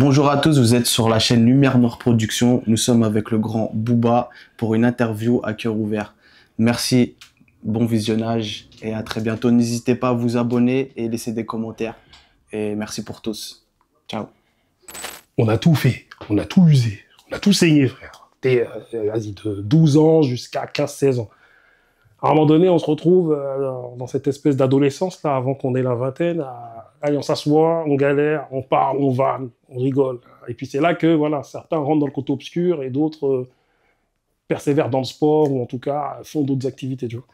Bonjour à tous, vous êtes sur la chaîne Lumière Noire Production. Nous sommes avec le grand Booba pour une interview à cœur ouvert. Merci, bon visionnage et à très bientôt. N'hésitez pas à vous abonner et laisser des commentaires. Et merci pour tous. Ciao. On a tout fait, on a tout usé, on a tout saigné, frère. Vas-y, de 12 ans jusqu'à 15-16 ans. À un moment donné, on se retrouve dans cette espèce d'adolescence, là, avant qu'on ait la vingtaine. Allez, on s'assoit, on galère, on parle, on vanne, on rigole. Et puis c'est là que, voilà, certains rentrent dans le côté obscur et d'autres persévèrent dans le sport ou en tout cas font d'autres activités, tu vois.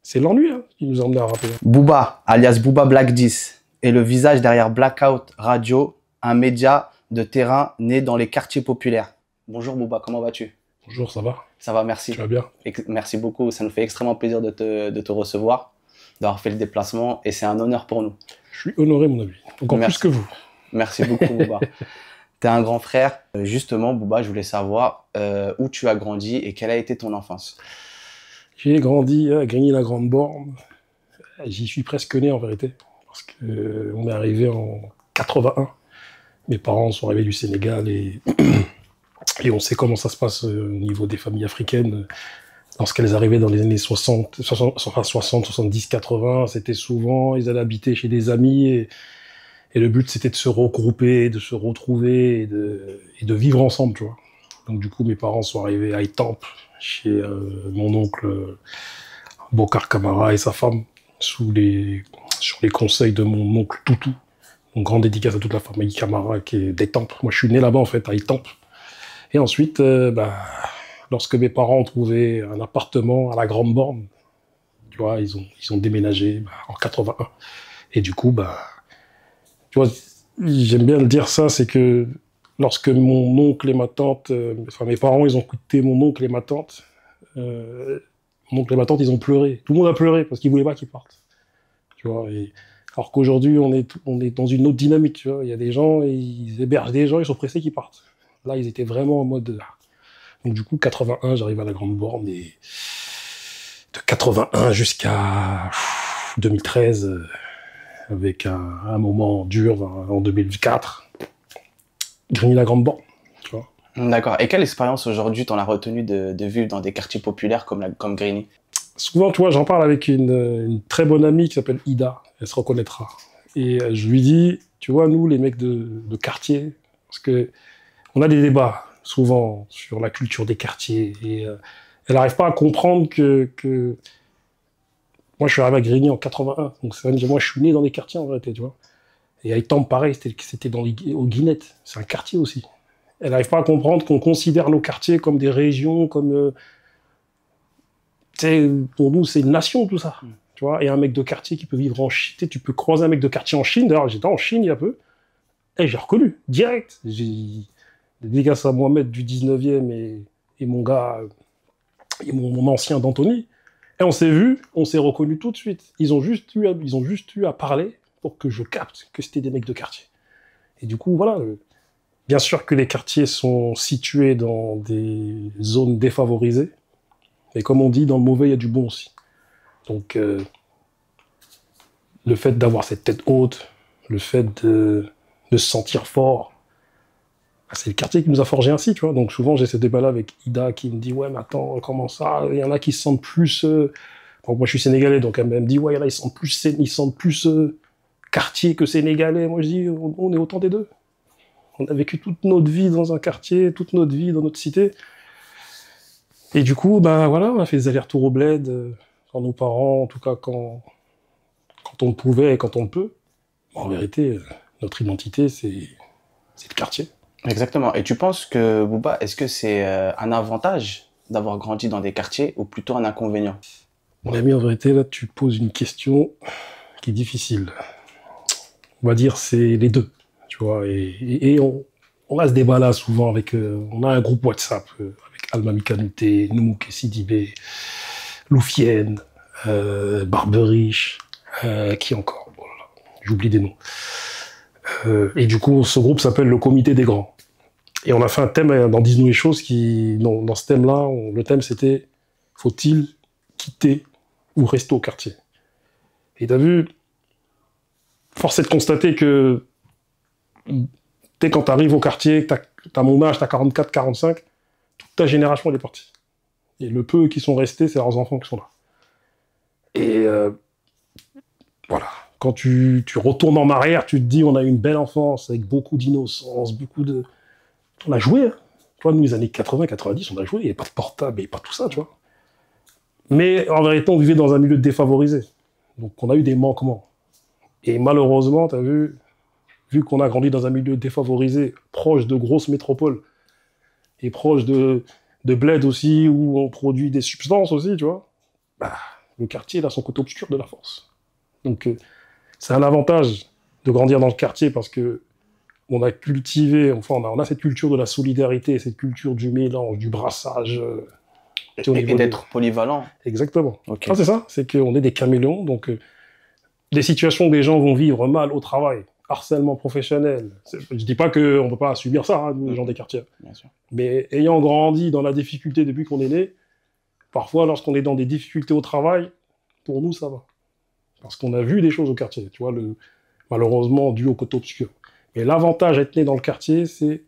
C'est l'ennui qui nous a emmenés à rapper. Booba, alias Booba Black 10, est le visage derrière Blackout Radio, un média de terrain né dans les quartiers populaires. Bonjour Booba, comment vas-tu? Bonjour, ça va? Ça va, merci. Tu vas bien? Merci beaucoup, ça nous fait extrêmement plaisir de te recevoir, d'avoir fait le déplacement et c'est un honneur pour nous. Je suis honoré, mon ami. Encore plus que vous. Merci beaucoup, Booba. T'es un grand frère. Justement, Booba, je voulais savoir où tu as grandi et quelle a été ton enfance. J'ai grandi à Grigny-la-Grande-Borne. J'y suis presque né, en vérité, parce qu'on est arrivé en 81. Mes parents sont arrivés du Sénégal et on sait comment ça se passe au niveau des familles africaines. Lorsqu'elles arrivaient dans les années 60, 70, 80, c'était souvent, ils allaient habiter chez des amis et le but c'était de se regrouper, de se retrouver et de vivre ensemble, tu vois. Donc du coup, mes parents sont arrivés à Étampes, chez mon oncle Bokar Camara et sa femme, sur les conseils de mon oncle Toutou. Donc grande dédicace à toute la famille Camara qui est d'Étampes. Moi je suis né là-bas en fait, à Étampes. Et ensuite, lorsque mes parents ont trouvé un appartement à la Grande Borne, tu vois, ils ont déménagé en 81. Et du coup, tu vois, j'aime bien le dire ça, c'est que lorsque mon oncle et ma tante, mes parents, ils ont quitté mon oncle et ma tante, mon oncle et ma tante, ils ont pleuré. Tout le monde a pleuré parce qu'ils voulaient pas qu'ils partent. Tu vois, alors qu'aujourd'hui, on est dans une autre dynamique, tu vois. Il y a des gens, ils hébergent des gens, ils sont pressés qu'ils partent. Là, ils étaient vraiment en mode... Donc du coup, 81, j'arrive à la Grande Borne et de 81 jusqu'à 2013, avec un moment dur en 2004, Grigny-la-Grande Borne, tu vois. D'accord. Et quelle expérience aujourd'hui t'en as retenu de vivre dans des quartiers populaires comme Grigny? Souvent, tu vois, j'en parle avec une très bonne amie qui s'appelle Ida, elle se reconnaîtra. Et je lui dis, tu vois, nous, les mecs de quartier, parce que on a des débats souvent sur la culture des quartiers et elle n'arrive pas à comprendre que moi je suis arrivé à Grigny en 81, donc ça veut dire moi je suis né dans des quartiers en vérité, tu vois. Et à Étampes pareil, c'était aux Guinettes, c'est un quartier aussi. Elle n'arrive pas à comprendre qu'on considère nos quartiers comme des régions, comme pour nous c'est une nation tout ça, tu vois. Et un mec de quartier qui peut vivre en Chine, tu peux croiser un mec de quartier en Chine. D'ailleurs j'étais en Chine il y a peu, et j'ai reconnu direct. Dédicace à Mohamed du 19e et mon gars, et mon ancien d'Antony. Et on s'est vu, on s'est reconnu tout de suite. Ils ont juste eu à parler pour que je capte que c'était des mecs de quartier. Et du coup, voilà. Bien sûr que les quartiers sont situés dans des zones défavorisées. Mais comme on dit, dans le mauvais, il y a du bon aussi. Donc, le fait d'avoir cette tête haute, le fait de se sentir fort, c'est le quartier qui nous a forgé ainsi, tu vois. Donc souvent, j'ai ce débat-là avec Ida qui me dit « Ouais, mais attends, comment ça? Il y en a qui se sentent plus... Bon, moi, je suis sénégalais, donc elle me dit « Ouais, il y en a, ils se sentent plus quartier que sénégalais. » Moi, je dis « On est autant des deux. On a vécu toute notre vie dans un quartier, toute notre vie dans notre cité. » Et du coup, voilà, on a fait des allers-retours au bled, quand nos parents, en tout cas, quand on pouvait et quand on peut. En vérité, notre identité, c'est le quartier. Exactement. Et tu penses que, Booba, est-ce que c'est un avantage d'avoir grandi dans des quartiers ou plutôt un inconvénient? Mon ami, en vérité, là, tu poses une question qui est difficile. On va dire c'est les deux, tu vois. Et on a ce débat-là souvent avec... on a un groupe WhatsApp avec Almami Kanouté, Noumouk, Sidibé, Loufienne, Barberiche, qui encore? Bon, j'oublie des noms. Et du coup, ce groupe s'appelle le Comité des Grands. Et on a fait un thème dans Dis-nous les choses qui, dans ce thème-là, le thème c'était « Faut-il quitter ou rester au quartier ?» Et t'as vu, force est de constater que Tu sais, quand tu arrives au quartier, que t'as mon âge, t'as 44, 45, toute ta génération, elle est partie. Et le peu qui sont restés, c'est leurs enfants qui sont là. Et voilà. Quand tu retournes en arrière, tu te dis, on a eu une belle enfance, avec beaucoup d'innocence, beaucoup de... On a joué, hein. Tu vois, nous, les années 80, 90, on a joué, il n'y avait pas de portable, il n'y avait pas tout ça, tu vois. Mais en vérité, on vivait dans un milieu défavorisé. Donc, on a eu des manquements. Et malheureusement, tu as vu qu'on a grandi dans un milieu défavorisé, proche de grosses métropoles, et proche de bled aussi, où on produit des substances aussi, tu vois, bah, le quartier, il a son côté obscur de la force. Donc, c'est un avantage de grandir dans le quartier parce que on a cultivé, enfin, on a cette culture de la solidarité, cette culture du mélange, du brassage. Et d'être polyvalent. Exactement. Okay. Ah, c'est ça, c'est qu'on est des caméléons, donc des situations où des gens vont vivre mal au travail, harcèlement professionnel. Je dis pas qu'on ne peut pas subir ça, hein, les gens des quartiers. Bien sûr. Mais ayant grandi dans la difficulté depuis qu'on est né, parfois, lorsqu'on est dans des difficultés au travail, pour nous, ça va. Parce qu'on a vu des choses au quartier, tu vois, malheureusement, dû au côté obscur. Mais l'avantage d'être né dans le quartier, c'est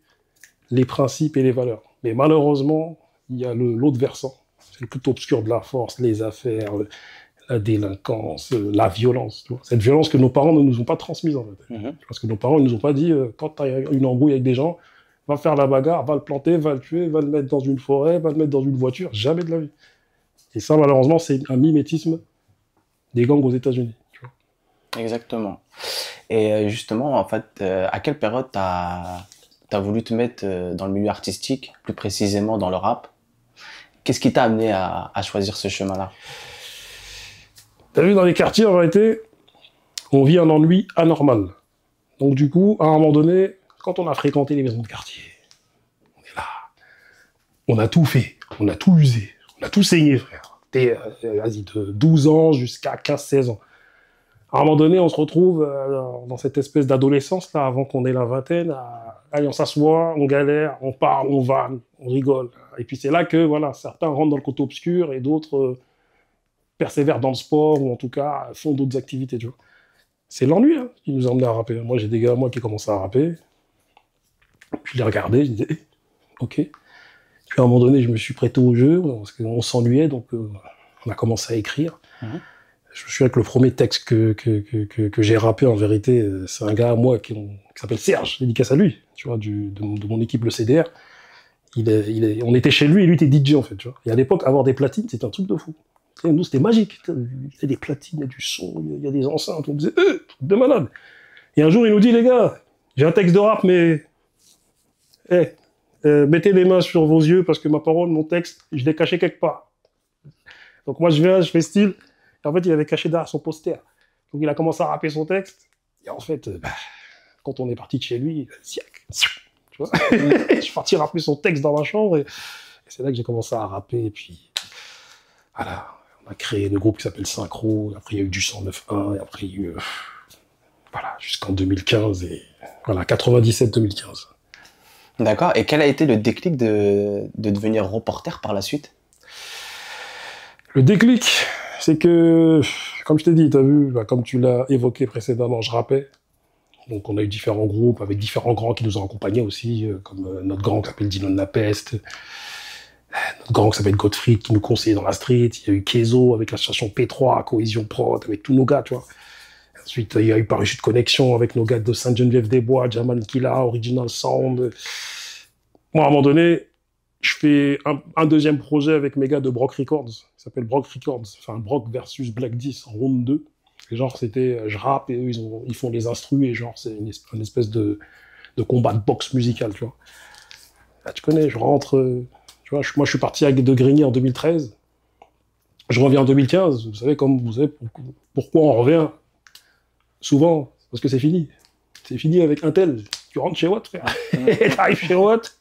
les principes et les valeurs. Mais malheureusement, il y a l'autre versant. C'est le côté obscur de la force, les affaires, la délinquance, la violence. Tu vois. Cette violence que nos parents ne nous ont pas transmise, en fait. Parce que nos parents ne nous ont pas dit, quand tu as une embrouille avec des gens, va faire la bagarre, va le planter, va le tuer, va le mettre dans une forêt, va le mettre dans une voiture. Jamais de la vie. Et ça, malheureusement, c'est un mimétisme des gangs aux États-Unis. Exactement. Et justement, en fait, à quelle période t'as voulu te mettre dans le milieu artistique, plus précisément dans le rap? Qu'est-ce qui t'a amené à choisir ce chemin-là? T'as vu, dans les quartiers, en réalité, on vit un ennui anormal. Donc du coup, à un moment donné, quand on a fréquenté les maisons de quartier, on est là. On a tout fait, on a tout usé, on a tout saigné, frère. Vas-y, de 12 ans jusqu'à 15-16 ans. À un moment donné, on se retrouve dans cette espèce d'adolescence, là, avant qu'on ait la vingtaine. Allez, on s'assoit, on galère, on parle, on vanne, on rigole. Et puis c'est là que voilà, certains rentrent dans le côté obscur et d'autres persévèrent dans le sport ou en tout cas font d'autres activités. Tu vois. C'est l'ennui qui nous a emmenés à rapper. Moi, j'ai des gars qui commençaient à rapper. Je les regardais, je disais, ok. Puis à un moment donné, je me suis prêté au jeu parce qu'on s'ennuyait, donc on a commencé à écrire. Je me souviens que le premier texte que j'ai rappé, en vérité, c'est un gars à moi qui s'appelle Serge, dédicace à lui, tu vois, de mon équipe, le CDR. On était chez lui et lui était DJ, en fait, tu vois. Et à l'époque, avoir des platines, c'était un truc de fou. Et nous, c'était magique. Il y a des platines, il y a du son, il y a des enceintes. On disait, truc de malade. Et un jour, il nous dit, les gars, j'ai un texte de rap, mais mettez les mains sur vos yeux parce que ma parole, mon texte, je l'ai caché quelque part. Donc moi, je viens, je fais style. Et en fait, il avait caché derrière son poster. Donc, il a commencé à rapper son texte. Et en fait, quand on est parti de chez lui, tu vois, je suis parti rapper son texte dans ma chambre. Et c'est là que j'ai commencé à rapper. Et puis, voilà, on a créé le groupe qui s'appelle Synchro. Après, il y a eu du 109.1. Et après, il y a eu, voilà, jusqu'en 2015. Et voilà, 97-2015. D'accord. Et quel a été le déclic de devenir reporter par la suite? Le déclic, c'est que, comme je t'ai dit, t'as vu, comme tu l'as évoqué précédemment, je rappais. Donc on a eu différents groupes avec différents grands qui nous ont accompagnés aussi, comme notre grand qui s'appelle Dylan La Peste, notre grand qui s'appelle Godfrey qui nous conseillait dans la street, il y a eu Kezo avec l'association P3, Cohésion Prod, avec tous nos gars, tu vois. Ensuite, il y a eu Parachute Connexion avec nos gars de Sainte-Geneviève-des-Bois, Jamal Killa, Original Sound. Moi, à un moment donné, je fais un deuxième projet avec mes gars de Brock Records, qui s'appelle Brock Records, enfin Brock versus Black 10 en round 2. Et genre, c'était, je rappe et eux, ils font les instrus et genre, c'est une espèce de combat de boxe musical, tu vois. Là, tu connais, je rentre, tu vois, moi je suis parti avec De Grigny en 2013. Je reviens en 2015, vous savez, comme vous savez, pourquoi on revient souvent, parce que c'est fini. C'est fini avec un tel. Tu rentres chez Watt, frère. T'arrives chez Watt.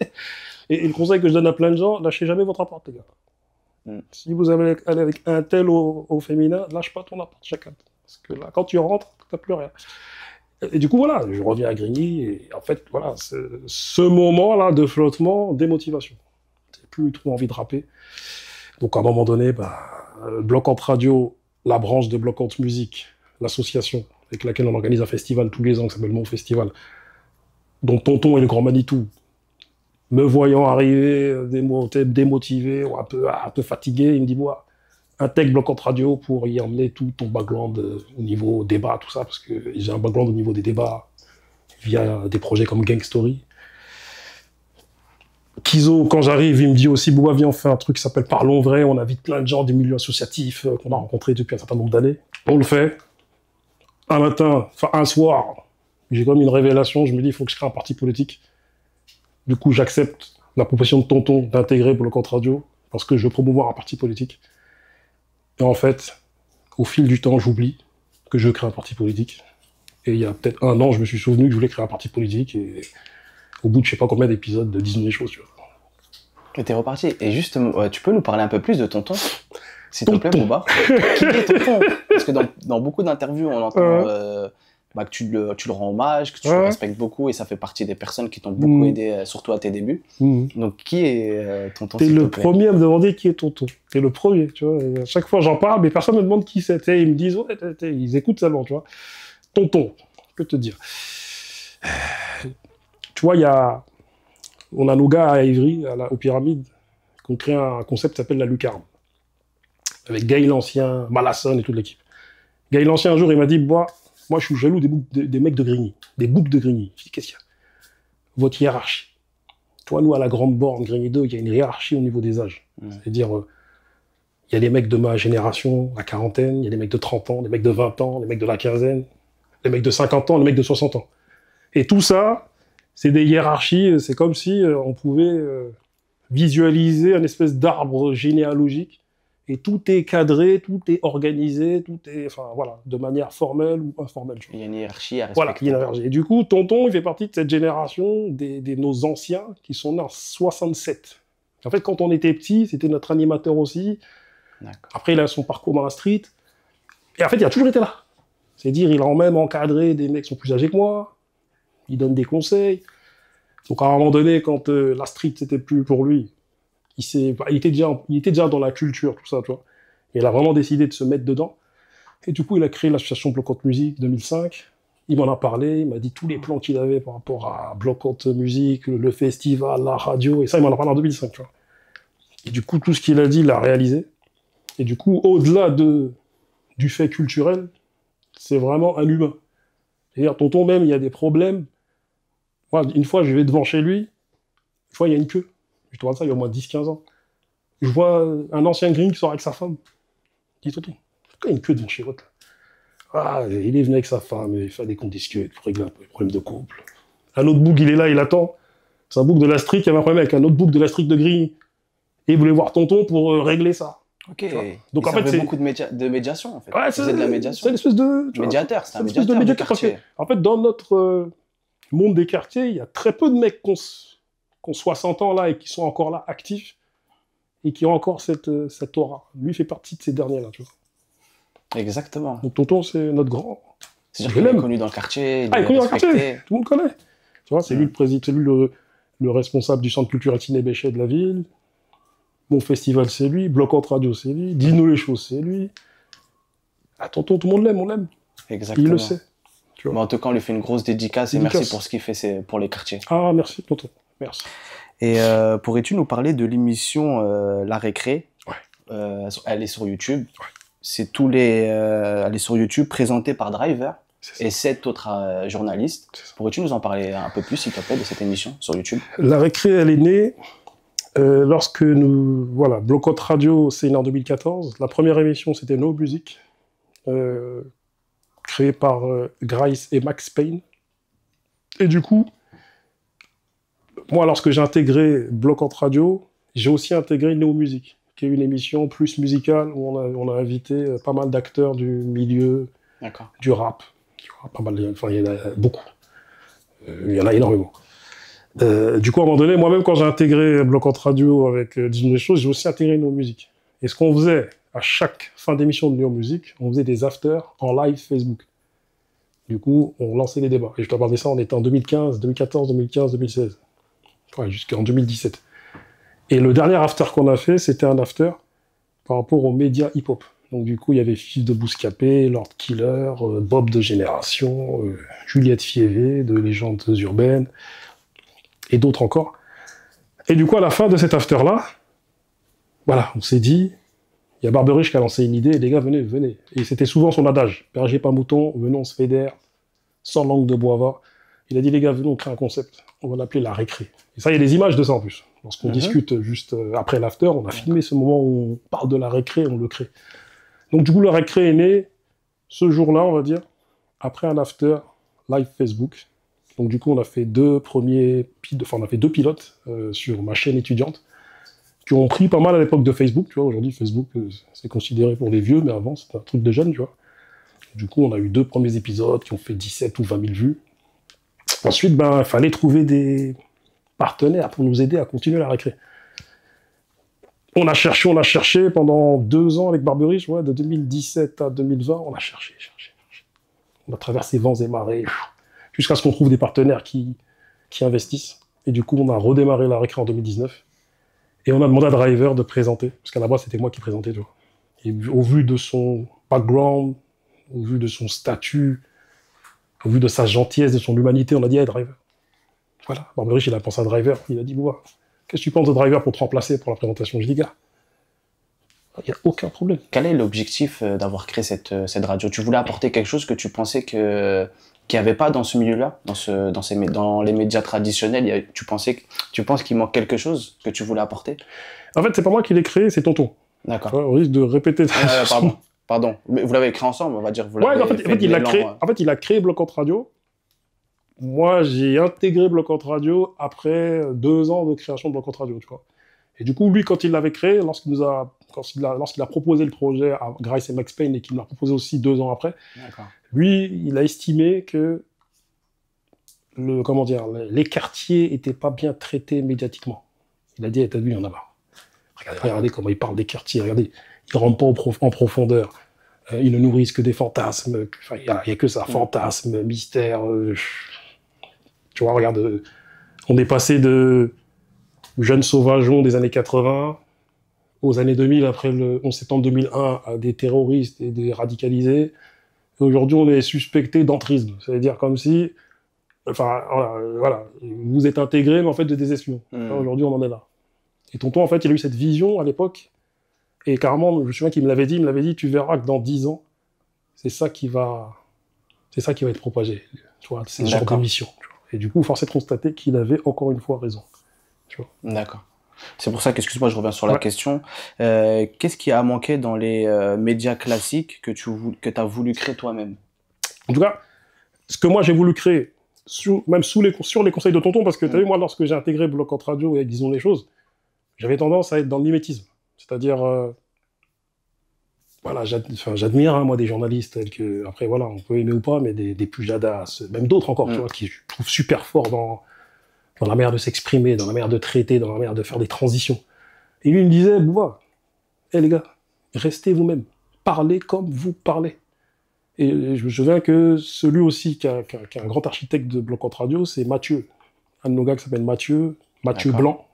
Et le conseil que je donne à plein de gens, lâchez jamais votre appart, les gars. Si vous allez aller avec un tel au féminin, lâche pas ton appart chacun. Parce que là, quand tu rentres, t'as plus rien. Et du coup, voilà, je reviens à Grigny, et en fait, voilà, ce moment-là de flottement, démotivation. J'ai plus trop envie de rapper. Donc, à un moment donné, Bloquante Radio, la branche de Bloquante Musique, l'association avec laquelle on organise un festival tous les ans qui s'appelle Mon Festival, dont Tonton et le Grand Manitou, me voyant arriver, démotivé, ou un peu fatigué, il me dit, moi, intègre Bloc Entre Radio pour y emmener tout ton background au niveau débat, tout ça, parce que j'ai un background au niveau des débats via des projets comme Gang Story. Kizo, quand j'arrive, il me dit aussi, Bouba, viens, on fait un truc qui s'appelle Parlons Vrai, on invite plein de gens du milieu associatif qu'on a rencontrés depuis un certain nombre d'années. On le fait. Un soir, j'ai comme une révélation, je me dis, il faut que je crée un parti politique. Du coup, j'accepte la proposition de Tonton d'intégrer Bloc Entre Radio, parce que je veux promouvoir un parti politique. Et en fait, au fil du temps, j'oublie que je crée un parti politique. Et il y a peut-être 1 an, je me suis souvenu que je voulais créer un parti politique, et au bout de je sais pas combien d'épisodes, de 10 000 choses, tu vois. Et t'es reparti. Et justement, tu peux nous parler un peu plus de Tonton, s'il te plaît, Bouba? Qui est Tonton? Parce que dans beaucoup d'interviews, on entend que tu le rends hommage, que tu le respectes beaucoup, et ça fait partie des personnes qui t'ont beaucoup aidé, surtout à tes débuts. Donc, qui est Tonton? T'es le premier à me demander qui est Tonton. T'es le premier, tu vois. Et à chaque fois, j'en parle, mais personne ne me demande qui c'est. Ils me disent, ils écoutent seulement, tu vois. Tonton, je peux te dire. Tu vois, on a nos gars à Ivry, aux Pyramides, qui ont créé un concept qui s'appelle la lucarne. Avec Gaël l'Ancien, Malasson et toute l'équipe. Gaël l'Ancien, un jour, il m'a dit, moi, je suis jaloux des mecs de Grigny, des boucs de Grigny. Je dis, qu'est-ce qu'il y a? Votre hiérarchie. Toi, nous, à la Grande Borne, Grigny 2, il y a une hiérarchie au niveau des âges. C'est-à-dire, il y a des mecs de ma génération, la quarantaine, il y a des mecs de 30 ans, des mecs de 20 ans, des mecs de la quinzaine, les mecs de 50 ans, les mecs de 60 ans. Et tout ça, c'est des hiérarchies, c'est comme si on pouvait visualiser un espèce d'arbre généalogique, et tout est cadré, tout est organisé, tout est, enfin voilà, de manière formelle ou informelle. Il y a une hiérarchie à respecter. Voilà, il y a une hiérarchie. Et du coup, Tonton, il fait partie de cette génération nos anciens qui sont nés en 67. En fait, quand on était petit, c'était notre animateur aussi. Après, il a son parcours dans la street. Et en fait, il a toujours été là. C'est-à-dire, il a même encadré des mecs qui sont plus âgés que moi. Il donne des conseils. Donc, à un moment donné, quand la street, c'était plus pour lui, il était déjà dans la culture, tout ça, tu vois. Et il a vraiment décidé de se mettre dedans. Et du coup, il a créé l'association Bloc Entre Musique 2005. Il m'en a parlé, il m'a dit tous les plans qu'il avait par rapport à Bloc Entre Musique, le festival, la radio, et ça, il m'en a parlé en 2005, tu vois. Et du coup, tout ce qu'il a dit, il l'a réalisé. Et du coup, au-delà du fait culturel, c'est vraiment un humain. C'est-à-dire, Tonton, même, il y a des problèmes. Moi, une fois, je vais devant chez lui, une fois, il y a une queue. Je te vois ça, il y a au moins 10-15 ans. Je vois un ancien green qui sort avec sa femme. Je dis, Tonton, pourquoi il y a une queue devant chez l'autre? Ah, il est venu avec sa femme, il fallait qu'on discute pour régler un peu les problèmes de couple. Un autre bouc, il est là, il attend. C'est un bouc de la street, il y avait un problème avec un autre bouc de la street de green. Et il voulait voir Tonton pour régler ça. Ok. Donc en fait, c'est beaucoup de médiation, en fait. Ouais, c'est de la médiation. C'est une espèce de médiateur, c'est un médiateur de quartier. En fait, dans notre monde des quartiers, il y a très peu de mecs qui ont 60 ans là et qui sont encore là, actifs, et qui ont encore cette aura. Lui fait partie de ces derniers-là, tu vois. Exactement. Donc Tonton, c'est notre grand. C'est-à-dire qu'il est connu dans le quartier, il est connu dans le quartier, tout le monde connaît. Tu vois, c'est lui le président, c'est lui le responsable du centre culturel Ciné Béchet de la ville. Mon festival, c'est lui. Bloc Entre Radio, c'est lui. Dis-nous les choses, c'est lui. Ah, Tonton, tout le monde l'aime, on l'aime. Exactement. Il le sait. Tu vois. Mais en tout cas, on lui fait une grosse dédicace et merci pour ce qu'il fait pour les quartiers. Ah, merci, Tonton. Merci. Et pourrais-tu nous parler de l'émission La Récré? Elle est sur YouTube. C'est elle est sur YouTube, présentée par Driver et 7 autres journalistes. Pourrais-tu nous en parler un peu plus, s'il te plaît, de cette émission sur YouTube? La Récré, elle est née lorsque Bloc Entre Radio, c'est né en 2014. La première émission, c'était No Music, créée par Grice et Max Payne. Et du coup, moi, lorsque j'ai intégré Bloc Entre Radio, j'ai aussi intégré No Music, qui est une émission plus musicale où on a invité pas mal d'acteurs du milieu du rap. Pas mal, enfin, il y en a beaucoup. Il y en a énormément. Du coup, à un moment donné, moi-même, quand j'ai intégré Bloc Entre Radio avec Dis-nous les choses, j'ai aussi intégré No Music. Et ce qu'on faisait à chaque fin d'émission de No Music, on faisait des afters en live Facebook. Du coup, on lançait des débats. Et je te parle de ça, on était en 2015, 2014, 2015, 2016. Ouais, jusqu'en 2017. Et le dernier after qu'on a fait, c'était un after par rapport aux médias hip-hop. Donc du coup, il y avait Fils de Bouscapé, Lord Killer, Bob de Génération, Juliette Fievé de Légendes Urbaines, et d'autres encore. Et du coup, à la fin de cet after-là, voilà, on s'est dit, il y a Barberich qui a lancé une idée, et les gars, venez, venez. Et c'était souvent son adage, berger pas mouton, venez, on se fédère, sans langue de bois va. Il a dit, les gars, venez, on crée un concept, on va l'appeler la récré. Et ça, il y a des images de ça en plus. Lorsqu'on discute juste après l'after, on a filmé ce moment où on parle de la récré, on le crée. Donc du coup, la récré est née ce jour-là, on va dire, après un after live Facebook. Donc du coup, on a fait deux pilotes sur ma chaîne étudiante, qui ont pris pas mal à l'époque de Facebook, tu vois. Aujourd'hui, Facebook, c'est considéré pour les vieux, mais avant, c'était un truc de jeunes, tu vois. Du coup, on a eu 2 premiers épisodes qui ont fait 17 ou 20 000 vues. Ensuite, il fallait trouver des partenaires pour nous aider à continuer la récré. On a cherché pendant 2 ans avec Barberich, ouais, de 2017 à 2020, on a cherché. On a traversé vents et marées, jusqu'à ce qu'on trouve des partenaires qui investissent. Et du coup, on a redémarré la récré en 2019. Et on a demandé à Driver de présenter, parce qu'à la base, c'était moi qui présentais, tu vois. Et au vu de son background, au vu de son statut, au vu de sa gentillesse, de son humanité, on a dit, hey, Driver. Voilà, Barberich, il a pensé à Driver. Il a dit, bon, qu'est-ce que tu penses de Driver pour te remplacer pour la présentation? Je dis, gars, il n'y a aucun problème. Quel est l'objectif d'avoir créé cette radio? Tu voulais apporter quelque chose que tu pensais qu'il n'y avait pas dans ce milieu-là, dans les médias traditionnels? Tu penses qu'il manque quelque chose que tu voulais apporter? En fait, c'est pas moi qui l'ai créé, c'est Tonton. D'accord. Ouais, on risque de répéter. Pardon. Mais vous l'avez créé ensemble, on va dire. En fait, il a créé Bloc Entre Radio. Moi, j'ai intégré Bloc Entre Radio après 2 ans de création de Bloc Entre Radio, tu vois. Et du coup, lui, quand il l'avait créé, lorsqu'il a proposé le projet à Grice et Max Payne et qu'il me l'a proposé aussi 2 ans après, lui, il a estimé que les quartiers n'étaient pas bien traités médiatiquement. Il a dit, t'as vu, il y en a marre. Regardez comment il parle des quartiers, regardez, ils ne rentrent pas en profondeur. Ils ne nourrissent que des fantasmes. Il n'y a que ça, fantasmes, mystères. Tu vois, regarde, on est passé de jeunes sauvageons des années 80 aux années 2000, après le 11 septembre 2001, à des terroristes et des radicalisés. Et aujourd'hui, on est suspecté d'entrisme. C'est-à-dire comme si, voilà, vous êtes intégrés, mais en fait, des espions. Aujourd'hui, on en est là. Et Tonton, en fait, il a eu cette vision à l'époque. Et carrément, je me souviens qu'il me l'avait dit, tu verras que dans 10 ans, c'est ça qui va être propagé. Tu vois, c'est ce genre d'émission. Et du coup, force est de constater qu'il avait encore une fois raison. D'accord. C'est pour ça qu'excuse-moi, je reviens sur la question. Qu'est-ce qui a manqué dans les médias classiques que tu as voulu créer toi-même? En tout cas, ce que moi j'ai voulu créer, sur les conseils de Tonton, parce que tu as vu, moi, lorsque j'ai intégré Bloc Entre Radio et Disons les choses, j'avais tendance à être dans le mimétisme. C'est-à-dire, voilà, j'admire, moi, des journalistes tels que, après, voilà, on peut aimer ou pas, mais des Pujadas, même d'autres encore, tu vois, qui je trouve super forts dans la manière de s'exprimer, dans la manière de traiter, dans la manière de faire des transitions. Et lui, il me disait, Bouba, les gars, restez vous-même, parlez comme vous parlez. Et je me souviens que celui aussi qui est un grand architecte de Bloc Entre Radio, c'est Mathieu. Un de nos gars qui s'appelle Mathieu Blanc,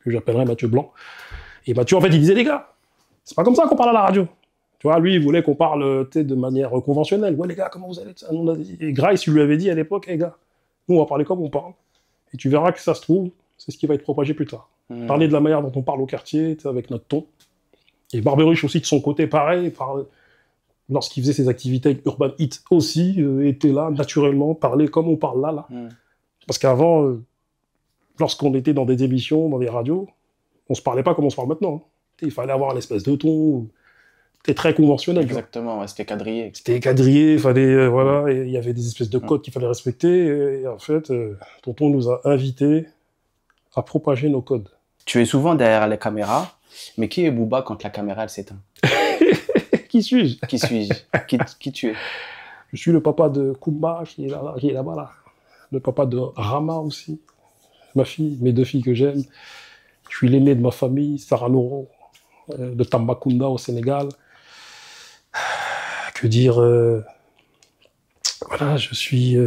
que j'appellerais Mathieu Blanc. Et Mathieu, en fait, il disait, les gars, c'est pas comme ça qu'on parle à la radio. Tu vois, lui, il voulait qu'on parle de manière conventionnelle. Ouais, les gars, comment vous allez? Et Grice, il lui avait dit à l'époque, les gars, nous, on va parler comme on parle. Et tu verras que ça se trouve, c'est ce qui va être propagé plus tard. Parler de la manière dont on parle au quartier, avec notre ton. Et Barberich aussi, de son côté, pareil, lorsqu'il faisait ses activités avec Urban Hit aussi, était là, naturellement, parler comme on parle là. Parce qu'avant, lorsqu'on était dans des émissions, dans des radios, on se parlait pas comme on se parle maintenant. Il fallait avoir une espèce de ton... C'était très conventionnel. Exactement, ouais, c'était quadrillé. C'était quadrillé, il fallait, voilà, et il y avait des espèces de codes qu'il fallait respecter, et en fait, Tonton nous a invités à propager nos codes. Tu es souvent derrière les caméras, mais qui est Bouba quand la caméra elle s'éteint? Qui suis-je? Qui tu es? Je suis le papa de Kumba, qui est là-bas, là. Le papa de Rama aussi, ma fille, mes 2 filles que j'aime. Je suis l'aîné de ma famille, Sarah Noro, de Tambacounda au Sénégal. Que dire, voilà, je suis...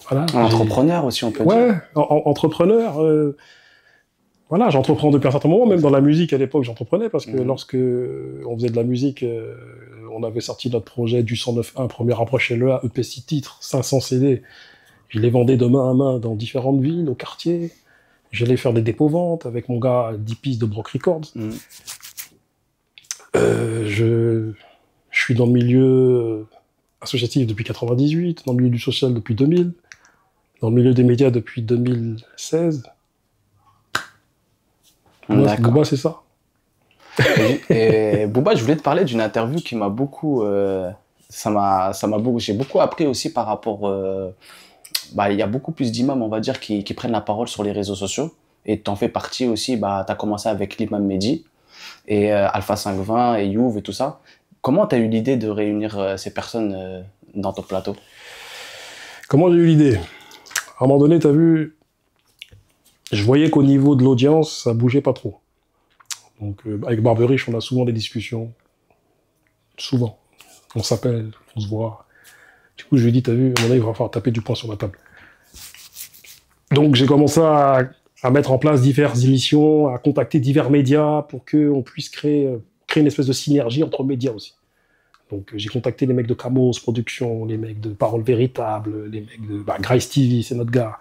voilà, entrepreneur aussi, on peut dire. Ouais, entrepreneur. Voilà, j'entreprends depuis un certain moment, même dans la musique à l'époque, j'entreprenais parce que lorsque on faisait de la musique, on avait sorti notre projet du 109.1, première approche LEA, EP 6 titres, 500 CD. Je les vendais de main à main dans différentes villes, au quartier. J'allais faire des dépôts-ventes avec mon gars 10 pistes de Brock Records. Je suis dans le milieu associatif depuis 98, dans le milieu du social depuis 2000, dans le milieu des médias depuis 2016. Booba, c'est ça. Et Booba, je voulais te parler d'une interview qui m'a beaucoup... j'ai beaucoup appris aussi par rapport... il y a beaucoup plus d'imams, on va dire, qui prennent la parole sur les réseaux sociaux. Et t'en fais partie aussi, tu as commencé avec l'imam Mehdi, et Alpha 520, et Youv et tout ça. Comment tu as eu l'idée de réunir ces personnes dans ton plateau? Comment j'ai eu l'idée? À un moment donné, tu as vu, je voyais qu'au niveau de l'audience, ça bougeait pas trop. Donc, avec Barberich, on a souvent des discussions. Souvent. On s'appelle, on se voit. Du coup, je lui ai dit, t'as vu, à un moment donné, il va falloir taper du poing sur la table. Donc, j'ai commencé à mettre en place diverses émissions, à contacter divers médias pour qu'on puisse créer une espèce de synergie entre médias aussi. Donc, j'ai contacté les mecs de Camos Productions, les mecs de Parole Véritable, les mecs de Grace TV, c'est notre gars.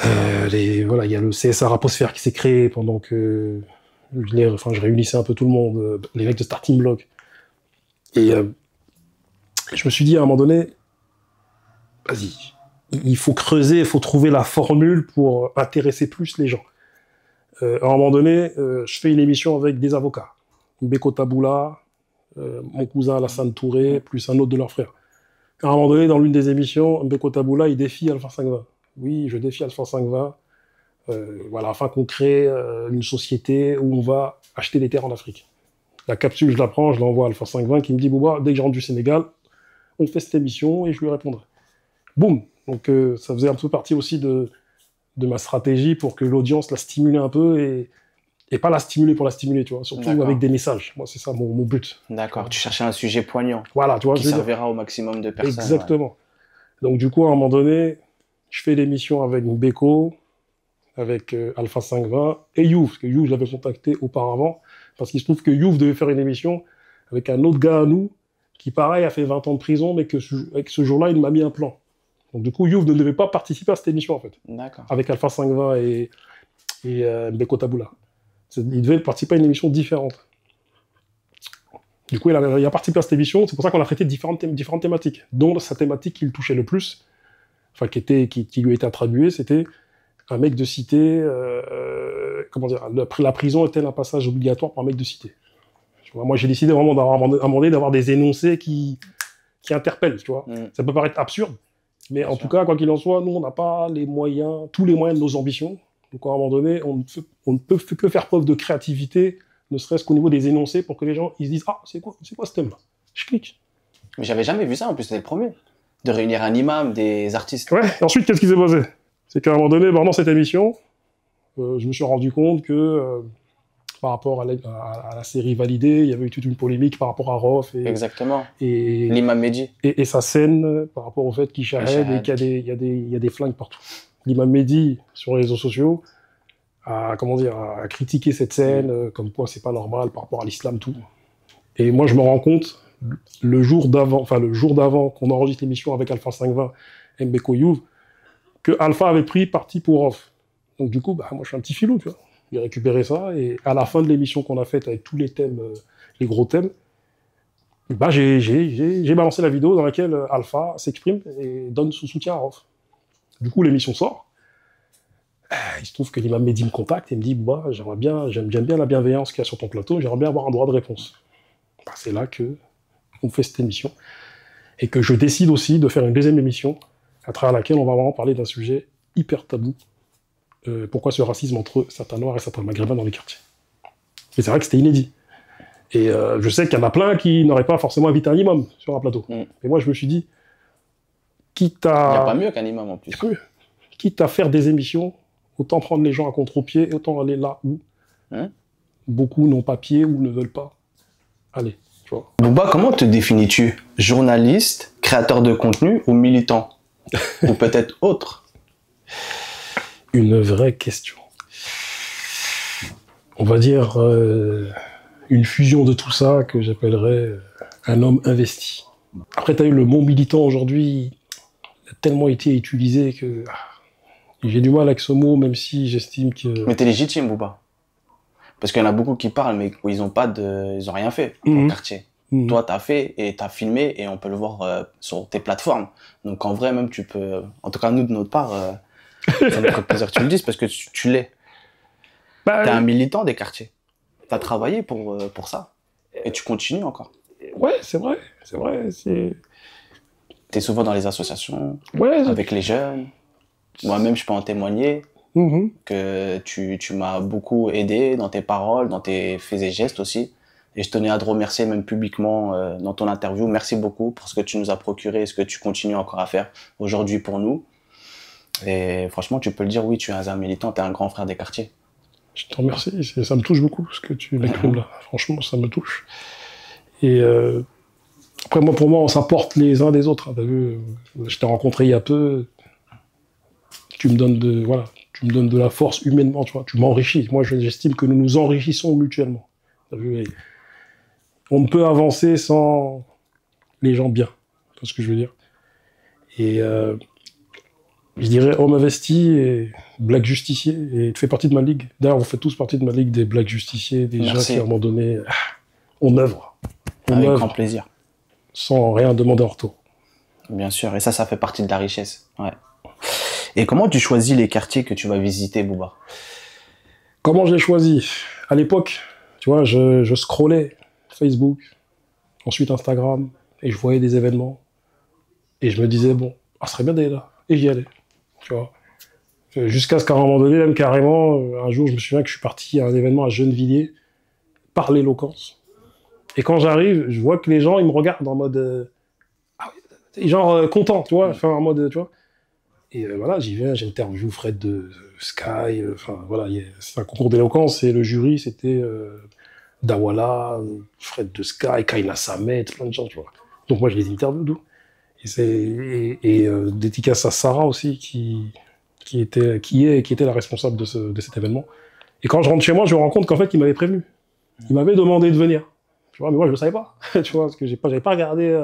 Voilà, il y a le CSA Raposphère qui s'est créé pendant que je réunissais un peu tout le monde, les mecs de Starting Block. Et je me suis dit à un moment donné, vas-y, il faut creuser, il faut trouver la formule pour intéresser plus les gens. À un moment donné, je fais une émission avec des avocats. Mbeko Taboula, mon cousin Alassane Touré, plus un autre de leurs frères. À un moment donné, dans l'une des émissions, Mbeko Taboula, il défie Alpha 520. Oui, je défie Alpha 520, voilà, afin qu'on crée une société où on va acheter des terres en Afrique. La capsule, je la prends, je l'envoie à Alpha 520 qui me dit, Bouba, dès que je rentre du Sénégal, on fait cette émission et je lui répondrai. Boum. Donc ça faisait un peu partie aussi de ma stratégie pour que l'audience la stimule un peu et pas la stimuler pour la stimuler, tu vois, surtout avec des messages. Moi, c'est ça mon but. D'accord, tu cherchais un sujet poignant. Voilà, tu vois, qui servira au maximum de personnes. Exactement. Ouais. Donc du coup, à un moment donné, je fais l'émission avec Mbeko, avec Alpha 520 et Youv, parce que Youv, je l'avais contacté auparavant, parce qu'il se trouve que Youv devait faire une émission avec un autre gars à nous, qui pareil a fait 20 ans de prison, mais avec ce jour-là, il m'a mis un plan. Donc du coup, Youv ne devait pas participer à cette émission, en fait. D'accord. Avec Alpha 520 et Mbeko Taboula. Il devait participer à une émission différente. Du coup, il a participé à cette émission, c'est pour ça qu'on a traité différentes thématiques, dont sa thématique qui le touchait le plus, enfin qui lui a été attribuée, c'était un mec de cité, comment dire, la prison était un passage obligatoire pour un mec de cité. Tu vois, moi, j'ai décidé vraiment d'avoir des énoncés qui interpellent, tu vois. Ça peut paraître absurde, mais en tout cas, quoi qu'il en soit, nous, on n'a pas tous les moyens de nos ambitions. Donc, à un moment donné, on ne peut que faire preuve de créativité, ne serait-ce qu'au niveau des énoncés, pour que les gens ils se disent « Ah, c'est quoi ce thème-là ?» Je clique. Mais j'avais jamais vu ça, en plus, c'était le premier. De réunir un imam, des artistes. Ouais, et ensuite, qu'est-ce qui s'est passé? C'est qu'à un moment donné, dans cette émission, je me suis rendu compte que par rapport à la série validée, il y avait eu toute une polémique par rapport à Rof. Exactement. Et l'imam Mehdi. Et sa scène par rapport au fait qu'il charade et qu'il y a des flingues partout. L'imam Mehdi, sur les réseaux sociaux, a critiqué cette scène, comme quoi c'est pas normal par rapport à l'islam, tout. Et moi, je me rends compte, le jour d'avant qu'on enregistre l'émission avec Alpha 520 et Mbeko Youv, que Alpha avait pris parti pour Rof. Donc du coup, moi je suis un petit filou, tu vois. J'ai récupéré ça, et à la fin de l'émission qu'on a faite avec tous les thèmes, les gros thèmes, j'ai balancé la vidéo dans laquelle Alpha s'exprime et donne son soutien à Rof. Du coup, l'émission sort. Il se trouve que l'imam Mehdi me contacte et me dit j'aime bien la bienveillance qu'il y a sur ton plateau, j'aimerais bien avoir un droit de réponse. C'est là qu'on fait cette émission. Et que je décide aussi de faire une deuxième émission à travers laquelle on va vraiment parler d'un sujet hyper tabou. Pourquoi ce racisme entre certains Noirs et certains Maghrébins dans les quartiers. Et c'est vrai que c'était inédit. Et je sais qu'il y en a plein qui n'auraient pas forcément invité un imam sur un plateau. Et moi, je me suis dit, quitte à... Il n'y a pas mieux qu'un imam en plus. Quitte à faire des émissions, autant prendre les gens à contre-pied et autant aller là où beaucoup n'ont pas pied ou ne veulent pas aller. Booba, comment te définis-tu? Journaliste, créateur de contenu ou militant? Ou peut-être autre? Une vraie question. on va dire, une fusion de tout ça que j'appellerais un homme investi. Après, tu as eu le mot militant aujourd'hui, il a tellement été utilisé que j'ai du mal avec ce mot, même si j'estime que... Mais t'es légitime, Booba. Parce qu'il y en a beaucoup qui parlent, mais ils ont rien fait pour le quartier. Toi, t'as fait et t'as filmé et on peut le voir sur tes plateformes. Donc en vrai, même tu peux, en tout cas nous de notre part, ça nous ferait plaisir que tu le dises parce que tu l'es. T'es un militant des quartiers. T'as travaillé pour ça et tu continues encore. Ouais, c'est vrai. T'es souvent dans les associations, ouais, avec les jeunes. Moi-même, je peux en témoigner que tu m'as beaucoup aidé dans tes paroles, dans tes faits et gestes aussi. Et je tenais à te remercier même publiquement dans ton interview. Merci beaucoup pour ce que tu nous as procuré et ce que tu continues encore à faire aujourd'hui pour nous. Et franchement, tu peux le dire, oui, tu es un militant, tu es un grand frère des quartiers. Je te remercie. Ça me touche beaucoup ce que tu m'écrives là. Franchement, ça me touche. Et après, pour moi, on s'apporte les uns des autres. Hein. T'as vu, je t'ai rencontré il y a peu. Tu me donnes de la force humainement, tu vois. Tu m'enrichis. Moi, j'estime que nous nous enrichissons mutuellement. T'as vu, on ne peut avancer sans les gens bien. Tu vois ce que je veux dire. Et je dirais homme investi et black justicier. Et tu fais partie de ma ligue. D'ailleurs, vous faites tous partie de ma ligue des black justiciers, des gens qui, à un moment donné, on œuvre. Avec grand plaisir. Sans rien demander en retour. Bien sûr. Et ça fait partie de la richesse. Ouais. Et comment tu choisis les quartiers que tu vas visiter, Booba? Comment j'ai choisi? À l'époque, tu vois, je scrollais Facebook, ensuite Instagram, et je voyais des événements. Et je me disais, bon, ça serait bien d'aller là. Et j'y allais, tu vois. Jusqu'à ce qu'à un moment donné, même carrément, un jour, je me souviens que je suis parti à un événement à Gennevilliers, par l'éloquence. Et quand j'arrive, je vois que les gens, ils me regardent en mode... genre content, tu vois, enfin en mode, tu vois. Et voilà, j'y vais, j'interview Fred de Sky, enfin voilà, c'est un concours d'éloquence, et le jury, c'était Dawala, Fred de Sky, Kaina Samet, plein de gens, tu vois. Donc moi, je les interviewe, et dédicace à Sarah aussi, qui était la responsable de cet événement. Et quand je rentre chez moi, je me rends compte qu'en fait, il m'avait prévenu. Il m'avait demandé de venir. Tu vois, mais moi, je le savais pas. Tu vois, parce que j'avais pas regardé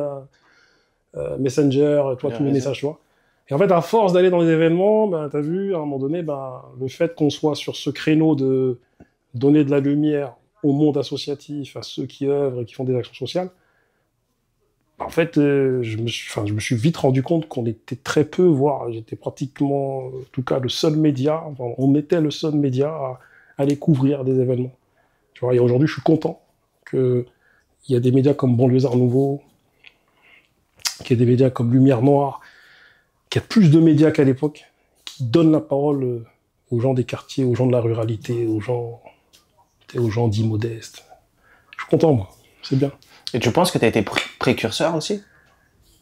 Messenger, tous les messages, tu vois. Et en fait, à force d'aller dans les événements, ben, t'as vu, à un moment donné, ben, le fait qu'on soit sur ce créneau de donner de la lumière au monde associatif, à ceux qui œuvrent et qui font des actions sociales, en fait, je me suis vite rendu compte qu'on était très peu, voire j'étais pratiquement, en tout cas, le seul média, enfin, on était le seul média à aller couvrir des événements. Tu vois, et aujourd'hui, je suis content qu'il y a des médias comme Banlieusards Nouveau, qu'il y a des médias comme Lumière Noire, qu'il y a plus de médias qu'à l'époque, qui donnent la parole aux gens des quartiers, aux gens de la ruralité, aux gens dits modestes. Je suis content, moi. C'est bien. Et tu penses que tu as été précurseur aussi?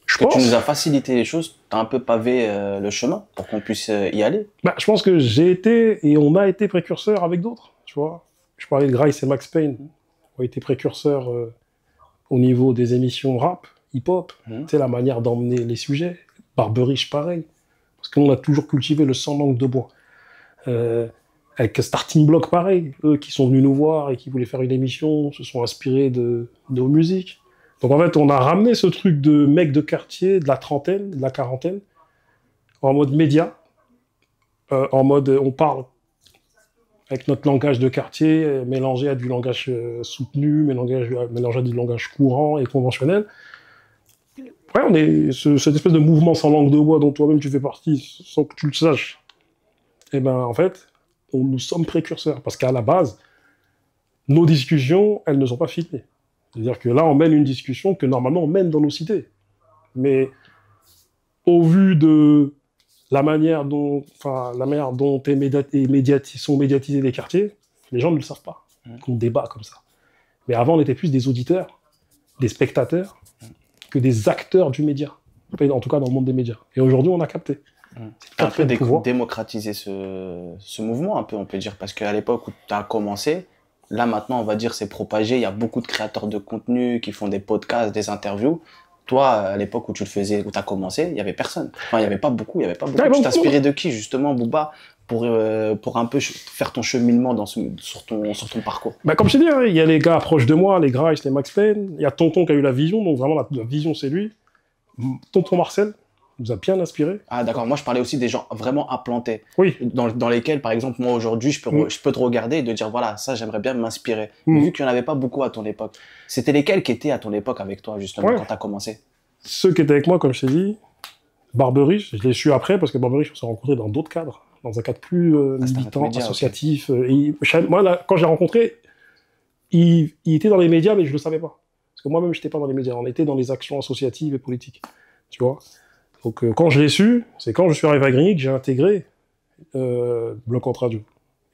Je pense. Tu nous as facilité les choses, tu as un peu pavé le chemin pour qu'on puisse y aller? Bah, je pense que j'ai été, et on a été précurseur avec d'autres, tu vois. Je parlais de Grice et Max Payne, qui ont été précurseurs au niveau des émissions rap, hip-hop, tu sais, la manière d'emmener les sujets. Barberiche, pareil, parce qu'on a toujours cultivé le sans langue de bois. Avec Starting Block, pareil, eux qui sont venus nous voir et qui voulaient faire une émission, se sont inspirés de nos musiques. Donc en fait, on a ramené ce truc de mec de quartier, de la trentaine, de la quarantaine, en mode média, en mode on parle avec notre langage de quartier, mélangé à du langage soutenu, mélangé à du langage courant et conventionnel. Ouais, on est cette espèce de mouvement sans langue de bois dont toi-même tu fais partie, sans que tu le saches. Et ben en fait, nous sommes précurseurs, parce qu'à la base, nos discussions, elles ne sont pas filmées. C'est-à-dire que là, on mène une discussion que normalement on mène dans nos cités. Mais au vu de la manière dont sont médiatisés les quartiers, les gens ne le savent pas, qu'on débat comme ça. Mais avant, on était plus des auditeurs, des spectateurs, que des acteurs du média, en tout cas dans le monde des médias. Et aujourd'hui, on a capté. Un peu démocratiser ce mouvement, un peu, on peut dire, parce qu'à l'époque où tu as commencé, là maintenant, on va dire, c'est propagé, il y a beaucoup de créateurs de contenu qui font des podcasts, des interviews. Toi, à l'époque où tu le faisais, où tu as commencé, il n'y avait personne. Enfin, il n'y avait pas beaucoup. Tu t'inspirais de qui, justement, Booba, pour un peu faire ton cheminement sur ton parcours? Bah, comme je t'ai dit, hein, il y a les gars proches de moi, les Grice, les Max Payne. Il y a Tonton qui a eu la vision, donc vraiment la vision, c'est lui. Tonton Marcel nous a bien inspiré. Ah d'accord, moi je parlais aussi des gens vraiment implantés, Oui. dans lesquels par exemple moi aujourd'hui je peux te regarder et te dire voilà, ça j'aimerais bien m'inspirer. Mais vu qu'il n'y en avait pas beaucoup à ton époque, c'était lesquels qui étaient à ton époque avec toi justement quand tu as commencé? Ceux qui étaient avec moi, comme je t'ai dit, Barbery, je l'ai su après parce que Barbery, on s'est rencontrés dans d'autres cadres, dans un cadre plus militant, associatif. Okay. Moi, là, quand je l'ai rencontré, il était dans les médias, mais je ne le savais pas. Parce que moi-même, je n'étais pas dans les médias, on était dans les actions associatives et politiques. Tu vois. Donc, quand je l'ai su, c'est quand je suis arrivé à Grigny que j'ai intégré Bloc Contre Radio.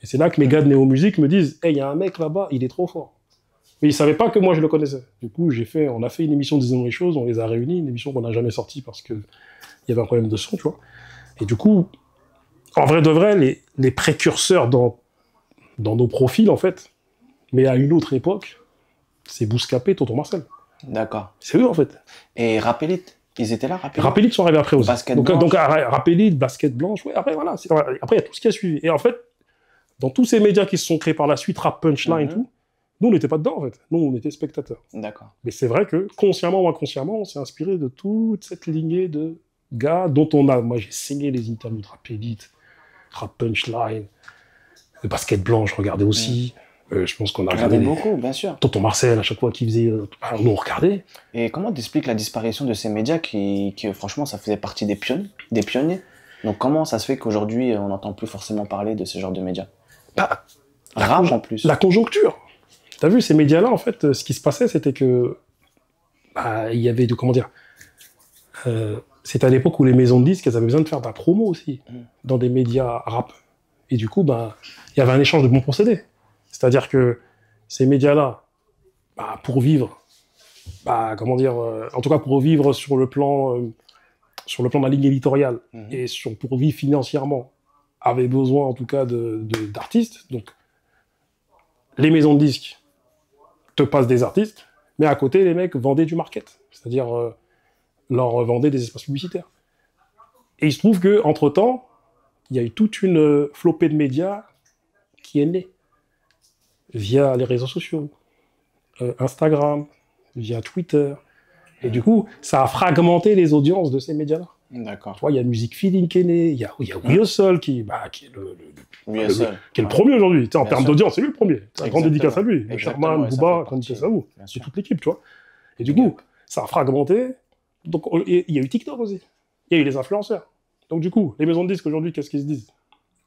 Et c'est là que mes gars de Néo Musique me disent « Hey, il y a un mec là-bas, il est trop fort ». Mais ils ne savaient pas que moi, je le connaissais. Du coup, on a fait une émission Disons les choses, on les a réunis, une émission qu'on n'a jamais sortie parce qu'il y avait un problème de son, tu vois. Et du coup, en vrai de vrai, les précurseurs dans nos profils, en fait, mais à une autre époque, c'est Bouscapé, Tonton Marcel. D'accord. C'est eux, en fait. Et Rapélite, ils étaient là, Rapélite? Rapélite sont arrivés après aussi. Basket donc Rapélite, Basket Blanche, ouais, après, voilà. Après, il y a tout ce qui a suivi. Et en fait, dans tous ces médias qui se sont créés par la suite, Rap Punchline, tout, nous, on n'était pas dedans, en fait. Nous, on était spectateurs. D'accord. Mais c'est vrai que, consciemment ou inconsciemment, on s'est inspiré de toute cette lignée de gars dont moi, j'ai saigné les interviews de Rapélite, Rap Punchline, de Basket Blanche, je regardais aussi. Je pense qu'on a regardé beaucoup, bien sûr. Tonton Marcel, à chaque fois qu'il faisait... nous, on regardait. Et comment t'expliques la disparition de ces médias qui, franchement, ça faisait partie des pionniers? Donc, comment ça se fait qu'aujourd'hui, on n'entend plus forcément parler de ce genre de médias? Rare, en plus. La conjoncture. T'as vu, ces médias-là, en fait, ce qui se passait, c'était que... il y avait comment dire... c'était à l'époque où les maisons de disques, elles avaient besoin de faire de la promo aussi, dans des médias rap. Et du coup, il y avait un échange de bons procédés. C'est-à-dire que ces médias-là, pour vivre, comment dire, en tout cas pour vivre sur le plan de la ligne éditoriale et pour vivre financièrement, avaient besoin en tout cas d'artistes. Donc, les maisons de disques te passent des artistes, mais à côté, les mecs vendaient du market, c'est-à-dire leur vendaient des espaces publicitaires. Et il se trouve qu'entre-temps, il y a eu toute une flopée de médias qui est née via les réseaux sociaux, Instagram, via Twitter. Et du coup, ça a fragmenté les audiences de ces médias-là. D'accord. Tu vois, il y a Music Feeling qui est né, il y a Weasel qui est le premier aujourd'hui. En termes d'audience, c'est lui le premier. C'est une grande dédicace à lui. Sherman, Booba, grande dédicace à vous. C'est toute l'équipe, tu vois. Et du coup, ça a fragmenté. Donc, il y a eu TikTok aussi. Il y a eu les influenceurs. Donc du coup, les maisons de disques aujourd'hui, qu'est-ce qu'ils se disent?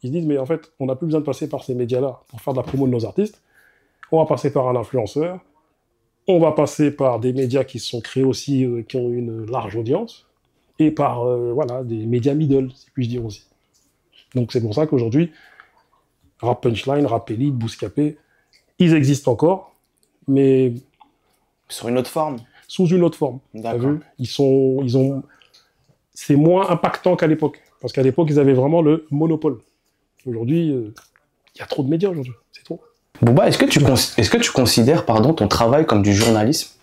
Ils se disent, mais en fait, on n'a plus besoin de passer par ces médias-là pour faire de la promo de nos artistes. On va passer par un influenceur. On va passer par des médias qui se sont créés aussi, qui ont une large audience. Et par, des médias middle, si puis-je dire aussi. Donc c'est pour ça qu'aujourd'hui, Rap Punchline, Rapélite, Bouscapé, ils existent encore, mais... Sur une autre forme? Sous une autre forme. D'accord. C'est moins impactant qu'à l'époque. Parce qu'à l'époque, ils avaient vraiment le monopole. Aujourd'hui, il y a trop de médias aujourd'hui. C'est trop. Booba, est-ce que tu considères ton travail comme du journalisme?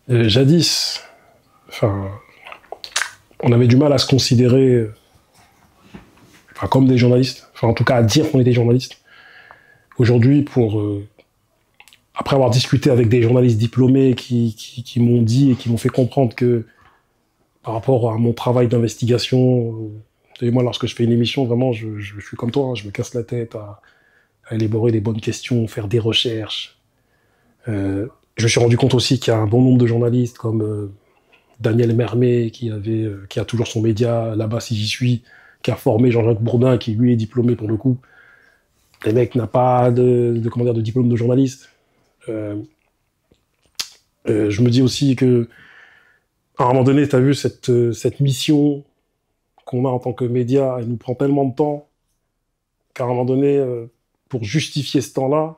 Jadis, on avait du mal à se considérer comme des journalistes. En tout cas, à dire qu'on était journalistes. Aujourd'hui, après avoir discuté avec des journalistes diplômés qui m'ont dit et qui m'ont fait comprendre que par rapport à mon travail d'investigation, moi, lorsque je fais une émission, vraiment, je suis comme toi, je me casse la tête à élaborer des bonnes questions, faire des recherches. Je me suis rendu compte aussi qu'il y a un bon nombre de journalistes comme Daniel Mermet, qui a toujours son média, Là-bas si j'y suis, qui a formé Jean-Jacques Bourdin, qui lui est diplômé pour le coup. Le mec n'a pas de diplôme de journaliste. Je me dis aussi que à un moment donné, tu as vu cette mission qu'on a en tant que média, elle nous prend tellement de temps qu'à un moment donné, pour justifier ce temps-là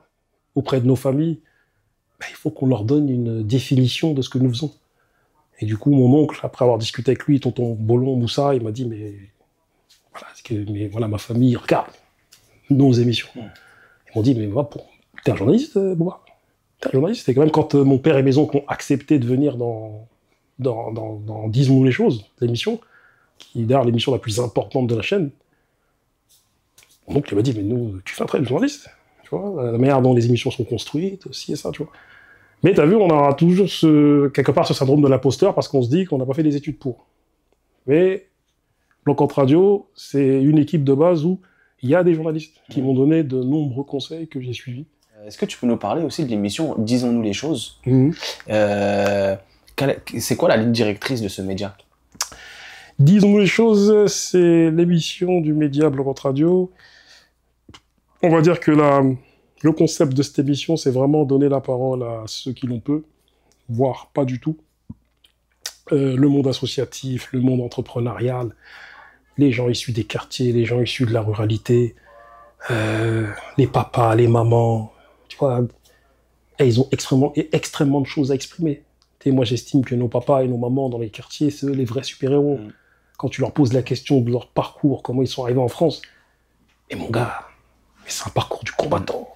auprès de nos familles, il faut qu'on leur donne une définition de ce que nous faisons. Et du coup, mon oncle, après avoir discuté avec lui, tonton Bolon, Moussa, il m'a dit, mais voilà, ma famille regarde nos émissions. Ils m'ont dit, mais t'es un journaliste, Bouba? T'es un journaliste? C'était quand même quand mon père et mes oncles ont accepté de venir dans Disons les choses, l'émission, qui est d'ailleurs l'émission la plus importante de la chaîne. Mon oncle m'a dit, mais nous, tu fais un travail de journaliste. Tu vois, la manière dont les émissions sont construites, aussi et ça, tu vois. Mais t'as vu, on aura toujours quelque part ce syndrome de l'imposteur parce qu'on se dit qu'on n'a pas fait des études pour. Mais Blanc Radio, c'est une équipe de base où il y a des journalistes qui m'ont donné de nombreux conseils que j'ai suivis. Est-ce que tu peux nous parler aussi de l'émission Disons-nous les choses? C'est quoi la ligne directrice de ce média? Disons-nous les choses, c'est l'émission du média Blanc Radio. On va dire que le concept de cette émission, c'est vraiment donner la parole à ceux qui l'ont peu, voire pas du tout. Le monde associatif, le monde entrepreneurial, les gens issus des quartiers, les gens issus de la ruralité, les papas, les mamans, tu vois, et ils ont extrêmement de choses à exprimer. Et moi, j'estime que nos papas et nos mamans dans les quartiers, c'est eux les vrais super-héros. Quand tu leur poses la question de leur parcours, comment ils sont arrivés en France, et mon gars, c'est un parcours du combattant.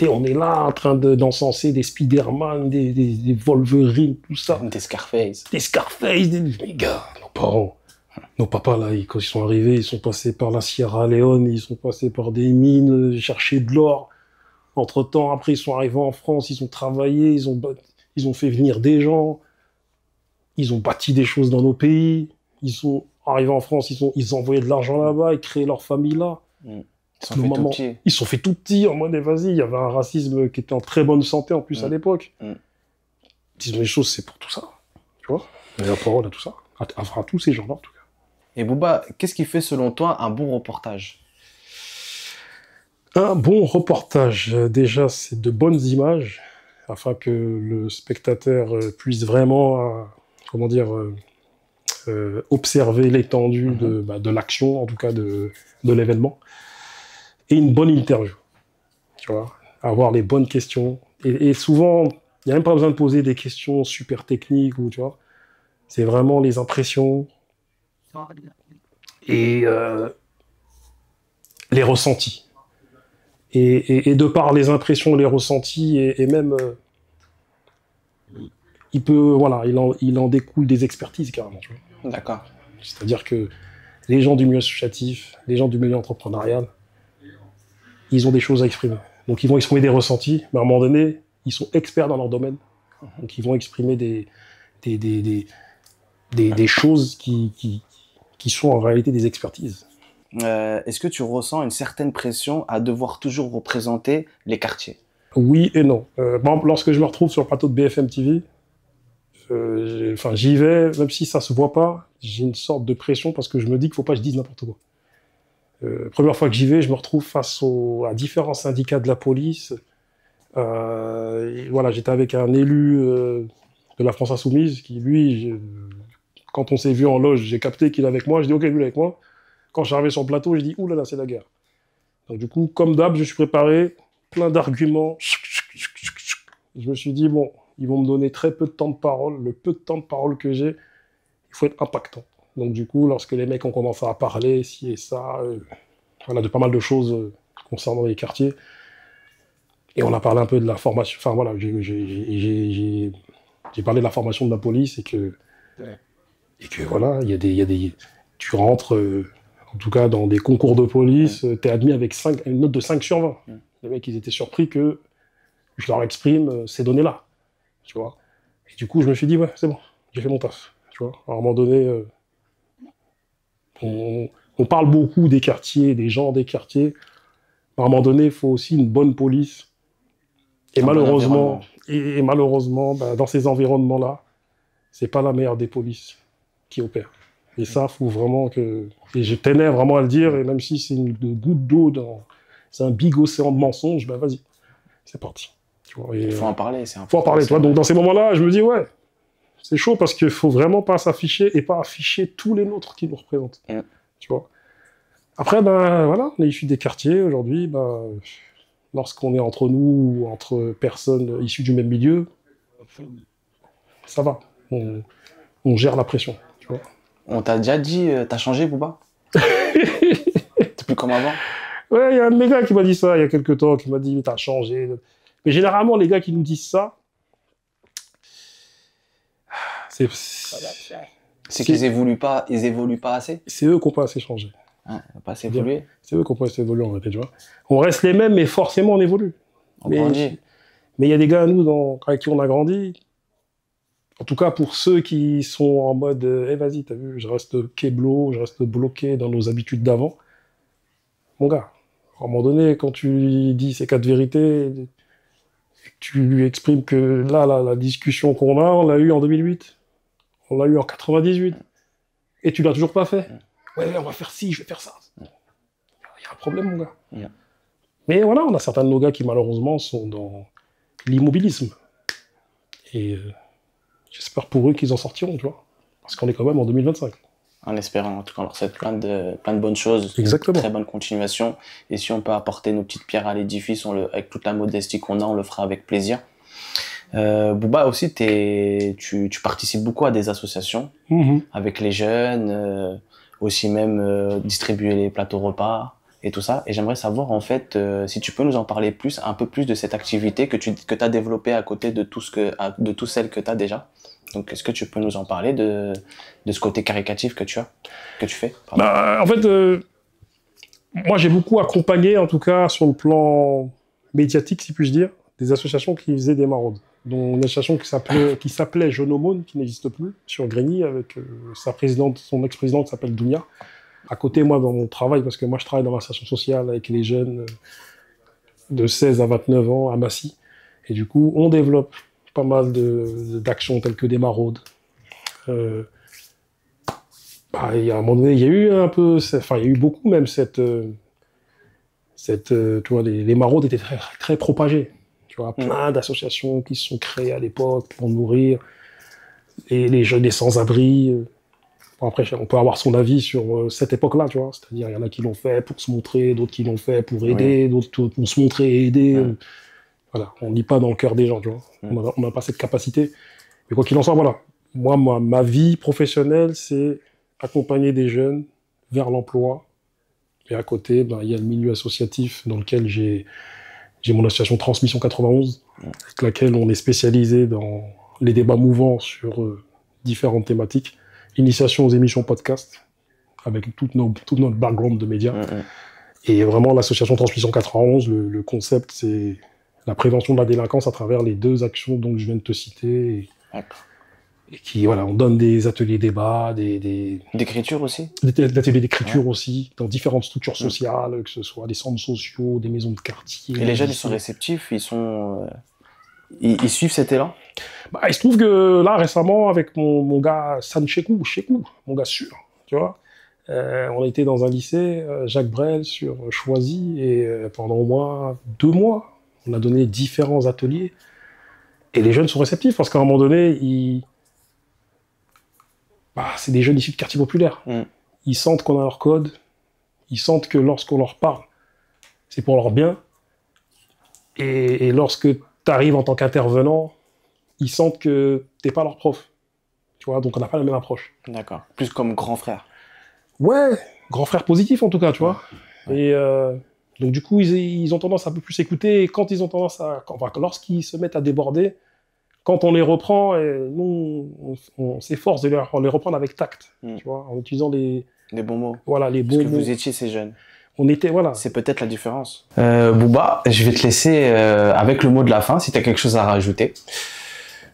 On est là en train d'encenser des Spider-Man, des Wolverine, tout ça. Des Scarface. Des Scarface, les gars, nos parents. Nos papas, là, quand ils sont arrivés, ils sont passés par la Sierra Leone, ils sont passés par des mines, chercher de l'or. Entre-temps, après, ils sont arrivés en France, ils ont travaillé, ils ont fait venir des gens, ils ont bâti des choses dans nos pays, ils sont arrivés en France, ils ont envoyé de l'argent là-bas, ils créaient leur famille là. Ils se sont fait tout petits, en mode, vas-y, il y avait un racisme qui était en très bonne santé en plus à l'époque. Disons les choses, c'est pour tout ça, tu vois. Mais la parole à tout ça, à tous ces gens-là en tout cas. Et Bouba, qu'est-ce qui fait selon toi un bon reportage? Un bon reportage, déjà, c'est de bonnes images, afin que le spectateur puisse vraiment, observer l'étendue de l'action, en tout cas de l'événement. Et une bonne interview, tu vois, avoir les bonnes questions. Et souvent, il n'y a même pas besoin de poser des questions super techniques, ou, tu vois, c'est vraiment les impressions et les ressentis. Et de par les impressions, les ressentis, et même, il en découle des expertises carrément, tu vois. D'accord. C'est-à-dire que les gens du milieu associatif, les gens du milieu entrepreneurial, ils ont des choses à exprimer. Donc ils vont exprimer des ressentis, mais à un moment donné, ils sont experts dans leur domaine. Donc ils vont exprimer des choses qui sont en réalité des expertises. Est-ce que tu ressens une certaine pression à devoir toujours représenter les quartiers? Oui et non. Par exemple, lorsque je me retrouve sur le plateau de BFM TV, j'y vais, même si ça se voit pas, j'ai une sorte de pression parce que je me dis qu'il faut pas que je dise n'importe quoi. Première fois que j'y vais, je me retrouve face à différents syndicats de la police. Voilà, j'étais avec un élu de la France Insoumise qui, lui, quand on s'est vu en loge, j'ai capté qu'il est avec moi. Je dis OK, lui il est avec moi. Quand je suis arrivé sur le plateau, j'ai dit ouh là là, c'est la guerre. Donc du coup, comme d'hab, je suis préparé, plein d'arguments. Je me suis dit bon, ils vont me donner très peu de temps de parole. Le peu de temps de parole que j'ai, il faut être impactant. Donc du coup, lorsque les mecs ont commencé à parler, ci et ça, voilà, de pas mal de choses concernant les quartiers, et on a parlé un peu de la formation, enfin voilà, j'ai parlé de la formation de la police, et que voilà, tu rentres, en tout cas dans des concours de police, t'es admis avec une note de 5 sur 20. Les mecs, ils étaient surpris que je leur exprime ces données-là, tu vois. Et du coup, je me suis dit, ouais, c'est bon, j'ai fait mon taf, tu vois. À un moment donné, on parle beaucoup des quartiers, des gens des quartiers. À un moment donné, il faut aussi une bonne police. Et malheureusement, dans ces environnements-là, c'est pas la meilleure des polices qui opère. Et ça, faut vraiment que... Et je tenais vraiment à le dire, et même si c'est une goutte d'eau c'est un big océan de mensonges, ben vas-y, c'est parti. Il faut en parler, c'est important. Faut en parler, toi. Donc dans ces moments-là, je me dis, ouais, c'est chaud parce qu'il faut vraiment pas s'afficher et pas afficher tous les nôtres qui nous représentent. Tu vois. Après, ben voilà, on est issus des quartiers aujourd'hui, ben, lorsqu'on est entre nous, entre personnes issues du même milieu, ça va. On gère la pression, tu vois. On t'a déjà dit, t'as changé, Bouba? T'es plus comme avant? Ouais, il y a un de mes gars qui m'a dit ça il y a quelques temps, qui m'a dit, mais t'as changé. Mais généralement, les gars qui nous disent ça, c'est qu'ils évoluent pas assez? C'est eux qui n'ont pas assez changé. Pas assez évolué. C'est eux qui ont pas assez évolué, en fait, tu vois. On reste les mêmes, mais forcément, on évolue. On grandit. Mais il y a des gars, nous, avec qui on a grandi, en tout cas pour ceux qui sont en mode vas-y, t'as vu, je reste kéblo, je reste bloqué dans nos habitudes d'avant. Mon gars, à un moment donné, quand tu lui dis ces 4 vérités, et que tu lui exprimes que là, la discussion qu'on a, on l'a eu en 2008, on l'a eu en 98, et tu l'as toujours pas fait. Ouais, on va faire ci, je vais faire ça. Il y a un problème, mon gars. Yeah. Mais voilà, on a certains de nos gars qui, malheureusement, sont dans l'immobilisme. Et j'espère pour eux qu'ils en sortiront, tu vois. Parce qu'on est quand même en 2025. En espérant, en tout cas, on leur souhaite plein de bonnes choses. Exactement. Très bonne continuation. Et si on peut apporter nos petites pierres à l'édifice, avec toute la modestie qu'on a, on le fera avec plaisir. Bouba aussi, tu participes beaucoup à des associations avec les jeunes, aussi même distribuer les plateaux repas et tout ça. Et j'aimerais savoir, en fait, si tu peux nous en parler un peu plus de cette activité que tu as développée à côté de tout celles que tu as déjà. Donc, est-ce que tu peux nous en parler de ce côté caricatif que tu fais? En fait, moi, j'ai beaucoup accompagné, en tout cas, sur le plan médiatique, si puis-je dire, des associations qui faisaient des maraudes. Dont une association qui s'appelait Jeune Aumône, qui n'existe plus, sur Grigny, avec son ex-présidente qui s'appelle Dounia. À côté, moi, dans mon travail, parce que moi, je travaille dans l'association sociale avec les jeunes de 16 à 29 ans à Massy. Et du coup, on développe pas mal d'actions telles que des maraudes. Il y a un moment donné, il y a eu un peu, enfin, il y a eu beaucoup même tu vois, les maraudes étaient très, très propagées. Tu vois, plein d'associations qui se sont créées à l'époque pour nourrir les jeunes et sans-abri. Bon, après, on peut avoir son avis sur cette époque-là, tu vois. C'est-à-dire, il y en a qui l'ont fait pour se montrer, d'autres qui l'ont fait pour aider, d'autres pour se montrer et aider. Voilà, on n'est pas dans le cœur des gens, tu vois. On n'a pas cette capacité. Mais quoi qu'il en soit, voilà. Moi, ma vie professionnelle, c'est accompagner des jeunes vers l'emploi. Et à côté, il y a le milieu associatif dans lequel j'ai mon association Transmission 91, avec laquelle on est spécialisé dans les débats mouvants sur différentes thématiques. Initiation aux émissions podcast, avec tout notre background de médias. Et vraiment, l'association Transmission 91, le concept, c'est la prévention de la délinquance à travers les 2 actions dont je viens de te citer. Et qui, voilà, on donne des ateliers débats, d'écriture aussi. Des ateliers d'écriture aussi, dans différentes structures sociales, que ce soit des centres sociaux, des maisons de quartier. Et les jeunes, ils sont réceptifs, ils suivent cet élan? Il se trouve que là, récemment, avec mon gars San Chekou, mon gars sûr, tu vois, on était dans un lycée, Jacques Brel, sur Choisy, et pendant au moins 2 mois, on a donné différents ateliers. Et les jeunes sont réceptifs, parce qu'à un moment donné, c'est des jeunes issus de quartiers populaires. Ils sentent qu'on a leur code, ils sentent que lorsqu'on leur parle, c'est pour leur bien. Et lorsque tu arrives en tant qu'intervenant, ils sentent que t'es pas leur prof. Tu vois, donc on n'a pas la même approche. D'accord. Plus comme grand frère. Ouais, grand frère positif en tout cas, tu vois. Et donc du coup, ils ont tendance à un peu plus écouter. Et quand ils ont tendance lorsqu'ils se mettent à déborder, quand on les reprend, nous, on s'efforce de les reprendre avec tact, tu vois, en utilisant les bons mots. Voilà, les bons mots. Parce que vous étiez ces jeunes. On était, voilà. C'est peut-être la différence. Bouba, je vais te laisser avec le mot de la fin, si tu as quelque chose à rajouter.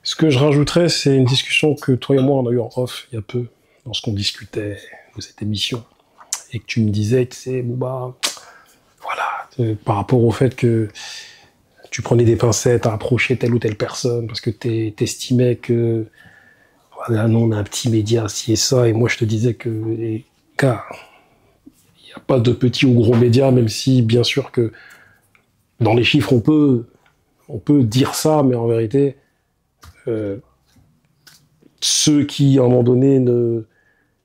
Ce que je rajouterais, c'est une discussion que toi et moi, on a eu en off il y a peu, lorsqu'on discutait de cette émission, et que tu me disais, tu sais, Bouba, voilà, par rapport au fait que tu prenais des pincettes à approcher telle ou telle personne, parce que t'estimais que, voilà, non, on a un petit média, ci et ça, et moi je te disais que, les gars, il n'y a pas de petits ou gros médias, même si, bien sûr que, dans les chiffres, on peut dire ça, mais en vérité, ceux qui, à un moment donné, ne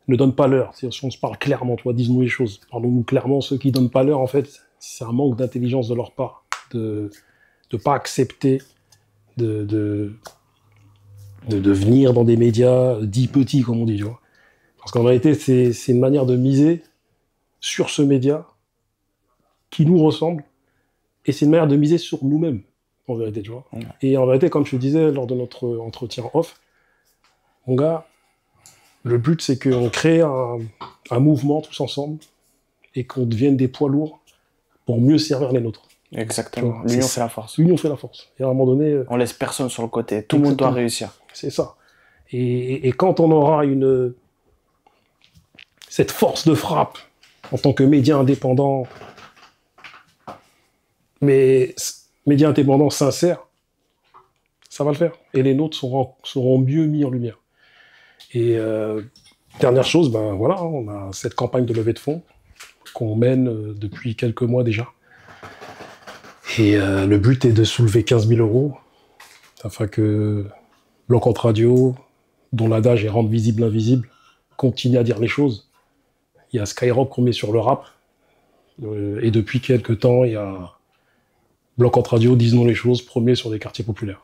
donnent pas l'heure. Si on se parle clairement, tu vois, dis-nous les choses. Parlons-nous clairement, ceux qui donnent pas l'heure, en fait, c'est un manque d'intelligence de leur part, de pas accepter de venir dans des médias dits petits, comme on dit, tu vois. Parce qu'en réalité, c'est une manière de miser sur ce média qui nous ressemble, et c'est une manière de miser sur nous-mêmes, en vérité, tu vois. Et en vérité, comme je te disais lors de notre entretien off, mon gars, le but, c'est qu'on crée un mouvement tous ensemble et qu'on devienne des poids lourds pour mieux servir les nôtres. Exactement. L'union fait la force. L'union fait la force. Et à un moment donné... on laisse personne sur le côté. Tout le monde doit réussir. C'est ça. Et quand on aura cette force de frappe en tant que média indépendant, mais média indépendant sincère, ça va le faire. Et les nôtres seront mieux mis en lumière. Et dernière chose, ben voilà, on a cette campagne de levée de fonds qu'on mène depuis quelques mois déjà. Et le but est de soulever 15 000 € afin que Bloc Entre Radio, dont l'adage est rendre visible l'invisible, continue à dire les choses. Il y a Skyrock qu'on met sur le rap. Et depuis quelques temps, il y a Bloc Entre Radio, disons les choses, premier sur des quartiers populaires.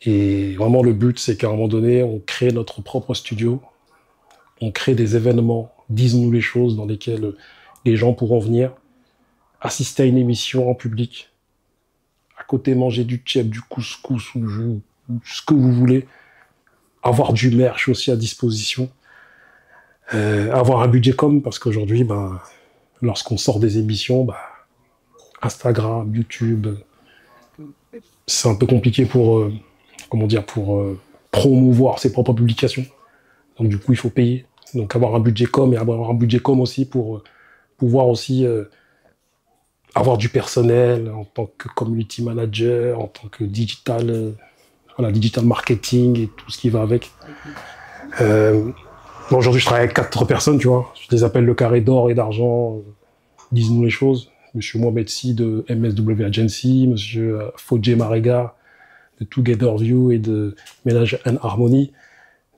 Et vraiment, le but, c'est qu'à un moment donné, on crée notre propre studio, on crée des événements, disons-nous les choses, dans lesquels les gens pourront venir assister à une émission en public, à côté manger du tchèp, du couscous, ou ce que vous voulez, avoir du merch aussi à disposition, avoir un budget com, parce qu'aujourd'hui, ben, lorsqu'on sort des émissions, ben, Instagram, YouTube, c'est un peu compliqué pour... pour promouvoir ses propres publications. Donc du coup, il faut payer. Donc avoir un budget com et avoir un budget com aussi pour pouvoir aussi avoir du personnel en tant que community manager, en tant que digital marketing et tout ce qui va avec. Aujourd'hui, je travaille avec 4 personnes, tu vois. Je les appelle le carré d'or et d'argent. Disons-nous les choses. Monsieur Mohamed Si de MSW Agency, Monsieur Fodje Marega de Together View et de Ménage and Harmony,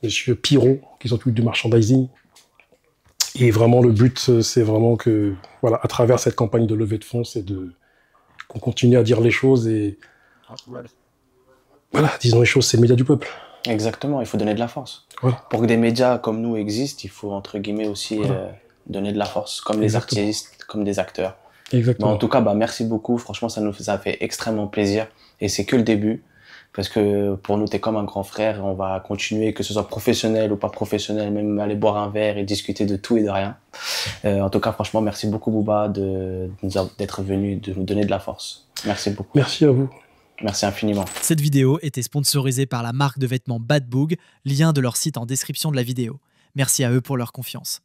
Monsieur Pirot, qui s'occupe du merchandising. Et vraiment, le but, c'est vraiment que, voilà, à travers cette campagne de levée de fonds, c'est qu'on continue à dire les choses et, voilà, disons les choses, c'est le média du peuple. Exactement, il faut donner de la force. Voilà. Pour que des médias comme nous existent, il faut, entre guillemets, aussi donner de la force, comme les artistes, comme des acteurs. Exactement. Mais en tout cas, bah, merci beaucoup. Franchement, ça nous a fait extrêmement plaisir. Et c'est que le début. Parce que pour nous, t'es comme un grand frère. Et on va continuer, que ce soit professionnel ou pas professionnel, même aller boire un verre et discuter de tout et de rien. En tout cas, franchement, merci beaucoup, Bouba, d'être venu, de nous donner de la force. Merci beaucoup. Merci à vous. Merci infiniment. Cette vidéo était sponsorisée par la marque de vêtements Bad Boog, lien de leur site en description de la vidéo. Merci à eux pour leur confiance.